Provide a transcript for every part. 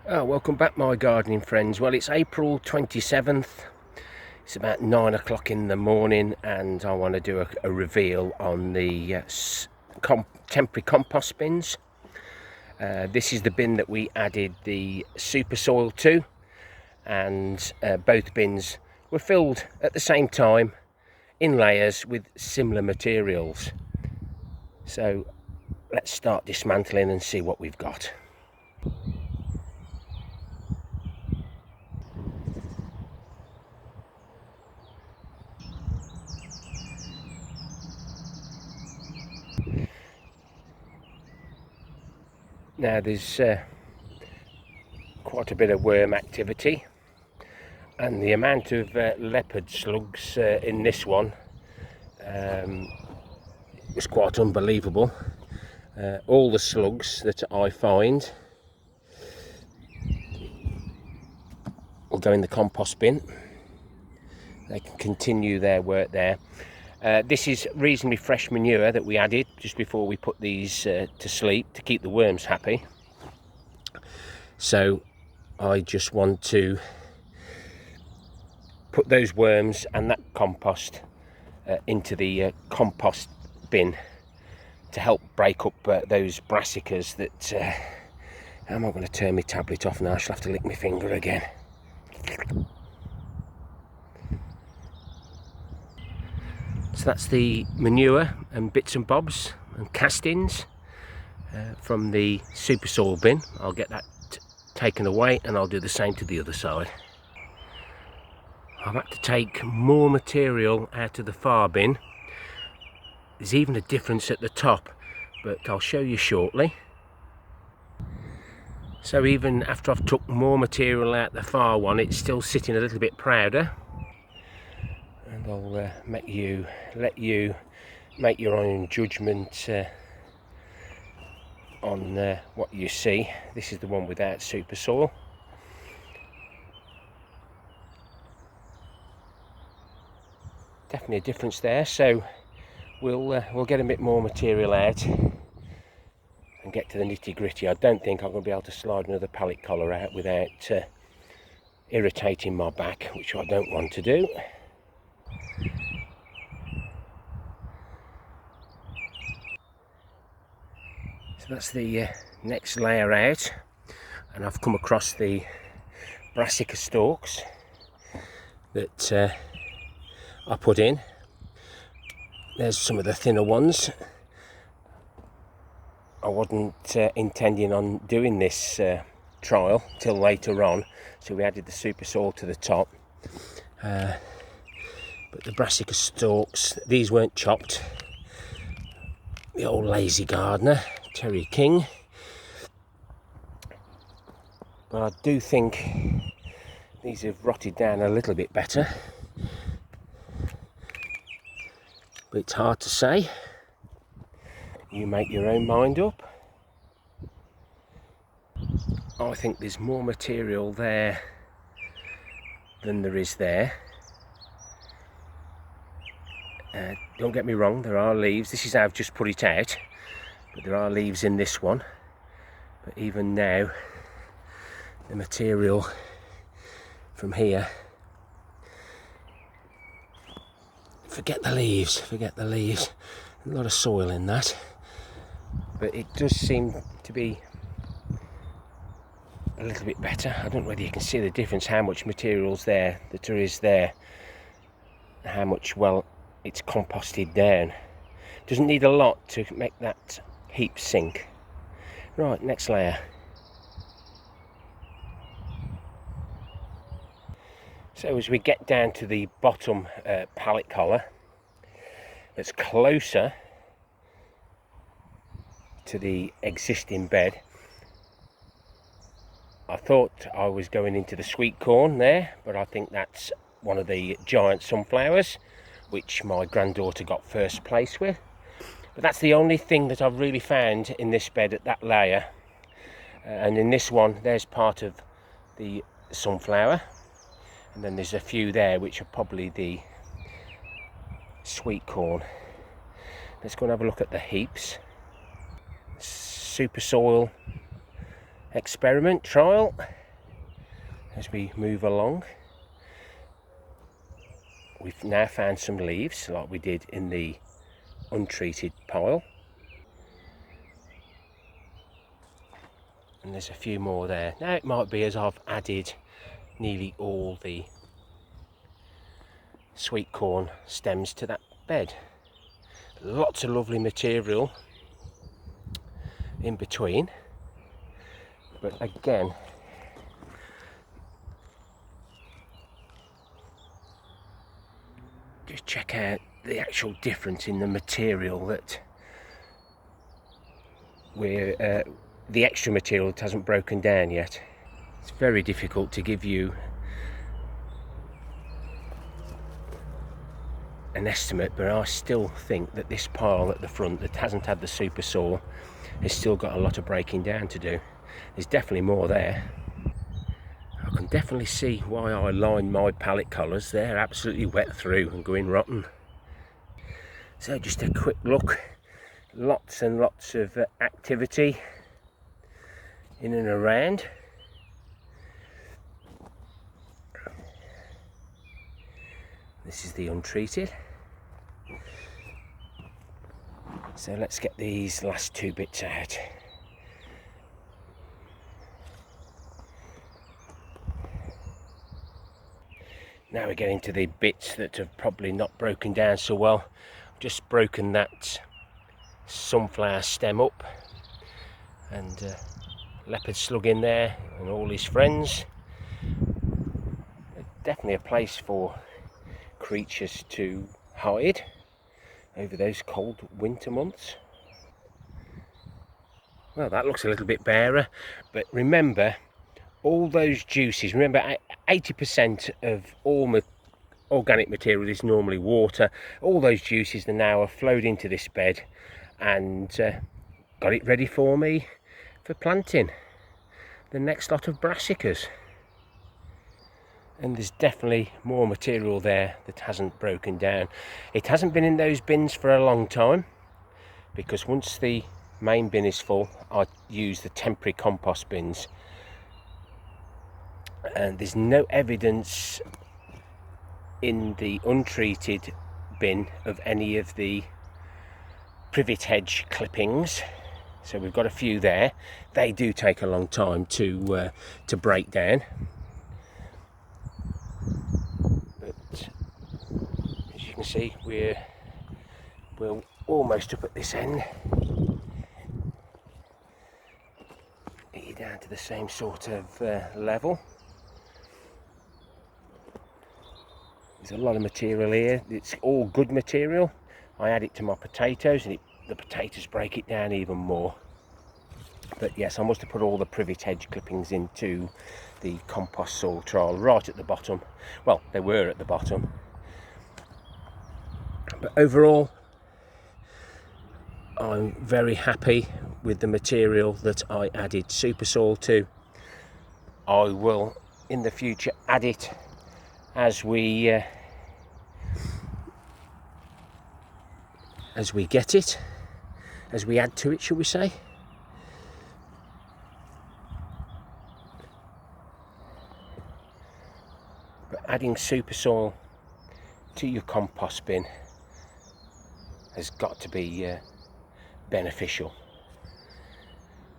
Oh, welcome back, my gardening friends. Well, it's April 27th. It's about 9 o'clock in the morning, and I want to do a reveal on the temporary compost bins. This is the bin that we added the Supersoil to, and both bins were filled at the same time in layers with similar materials. So let's start dismantling and see what we've got. Now there's quite a bit of worm activity, and the amount of leopard slugs in this one was quite unbelievable. All the slugs that I find will go in the compost bin. They can continue their work there. This is reasonably fresh manure that we added just before we put these to sleep to keep the worms happy. So I just want to put those worms and that compost into the compost bin to help break up those brassicas that... how am I going to turn my tablet off now? I shall have to lick my finger again. So that's the manure and bits and bobs and castings from the Supersoil bin. I'll get that taken away and I'll do the same to the other side. I've had to take more material out of the far bin. There's even a difference at the top, but I'll show you shortly. So even after I've took more material out the far one, it's still sitting a little bit prouder. And I'll let you make your own judgment on what you see. This is the one without Supersoil. Definitely a difference there. So we'll get a bit more material out and get to the nitty-gritty. I don't think I'm going to be able to slide another pallet collar out without irritating my back, which I don't want to do. So that's the next layer out, and I've come across the brassica stalks that I put in. There's some of the thinner ones. I wasn't intending on doing this trial till later on, so we added the Supersoil to the top. But the brassica stalks, these weren't chopped. The old lazy gardener, Terry King. But I do think these have rotted down a little bit better. But it's hard to say. You make your own mind up. I think there's more material there than there is there. Don't get me wrong, there are leaves. This is how I've just put it out, but there are leaves in this one. But even now, the material from here, forget the leaves, a lot of soil in that. But it does seem to be a little bit better. I don't know whether you can see the difference, how much material's there, that there is there, how much, well, it's composted down. Doesn't need a lot to make that heap sink. Right, next layer. So as we get down to the bottom pallet collar, that's closer to the existing bed, I thought I was going into the sweet corn there, but I think that's one of the giant sunflowers, which my granddaughter got first place with. But that's the only thing that I've really found in this bed at that layer. And in this one, there's part of the sunflower, and then there's a few there which are probably the sweet corn. Let's go and have a look at the heaps. Supersoil experiment trial as we move along. We've now found some leaves like we did in the untreated pile, and there's a few more there. Now it might be as I've added nearly all the sweet corn stems to that bed. Lots of lovely material in between, but again, just check out the actual difference in the material that the extra material that hasn't broken down yet. It's very difficult to give you an estimate, but I still think that this pile at the front that hasn't had the Supersoil has still got a lot of breaking down to do. There's definitely more there. I can definitely see why I line my palette colours. They're absolutely wet through and going rotten. So just a quick look, lots and lots of activity in and around. This is the untreated. So let's get these last two bits out. Now we're getting to the bits that have probably not broken down so well. I've just broken that sunflower stem up, and leopard slug in there and all his friends. Definitely a place for creatures to hide over those cold winter months. Well, that looks a little bit barer, but remember, all those juices, remember 80% of all organic material is normally water. All those juices are now flowed into this bed and got it ready for me for planting the next lot of brassicas. And there's definitely more material there that hasn't broken down. It hasn't been in those bins for a long time, because once the main bin is full, I use the temporary compost bins. And there's no evidence in the untreated bin of any of the privet hedge clippings, so we've got a few there. They do take a long time to break down, but as you can see, we're almost up at this end. Get you down to the same sort of level. There's a lot of material here. It's all good material. I add it to my potatoes and the potatoes break it down even more. But yes, I must have put all the privet hedge clippings into the compost soil trial right at the bottom. Well, they were at the bottom. But overall, I'm very happy with the material that I added Supersoil to. I will in the future add it as we get it, as we add to it, shall we say. But adding Supersoil to your compost bin has got to be beneficial.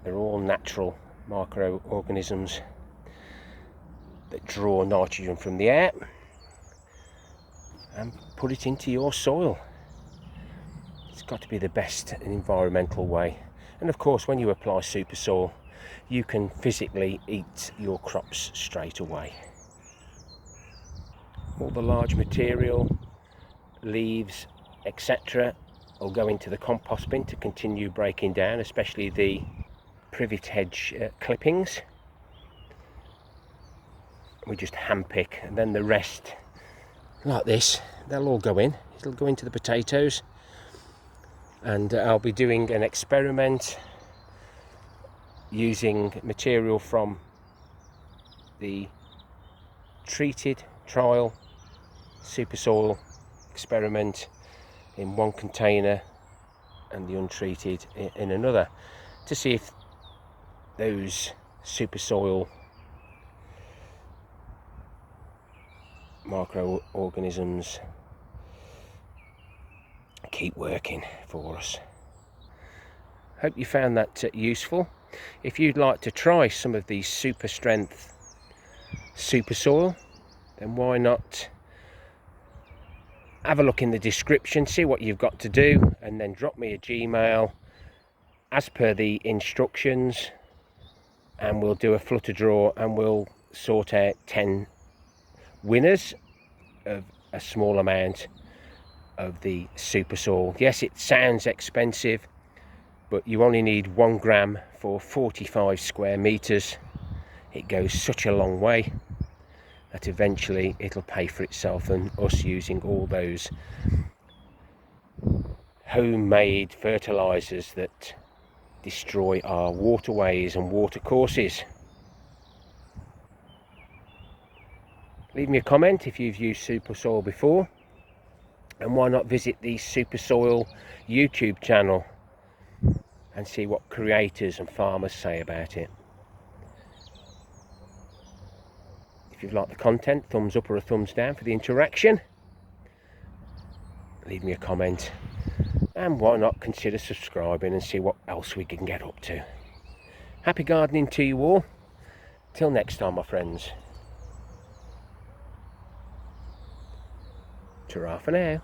They're all natural microorganisms that draw nitrogen from the air and put it into your soil. It's got to be the best environmental way. And of course, when you apply Supersoil, you can physically eat your crops straight away. All the large material, leaves, etc., will go into the compost bin to continue breaking down, especially the privet hedge clippings. We just hand pick, and then the rest, like this, they'll all go in. It'll go into the potatoes, and I'll be doing an experiment using material from the treated trial Supersoil experiment in one container and the untreated in another, to see if those Supersoil microorganisms keep working for us. Hope you found that useful. If you'd like to try some of these super strength super soil, then why not have a look in the description, see what you've got to do, and then drop me a Gmail as per the instructions, and we'll do a flutter draw and we'll sort out 10 winners of a small amount of the super soil. Yes, it sounds expensive, but you only need 1 gram for 45 square meters. It goes such a long way that eventually it'll pay for itself, and us using all those homemade fertilizers that destroy our waterways and watercourses. Leave me a comment if you've used Supersoil before, and why not visit the Supersoil YouTube channel and see what creators and farmers say about it. If you've liked the content, thumbs up or a thumbs down for the interaction. Leave me a comment, and why not consider subscribing and see what else we can get up to. Happy gardening to you all. Till next time, my friends. Ta-ra for now.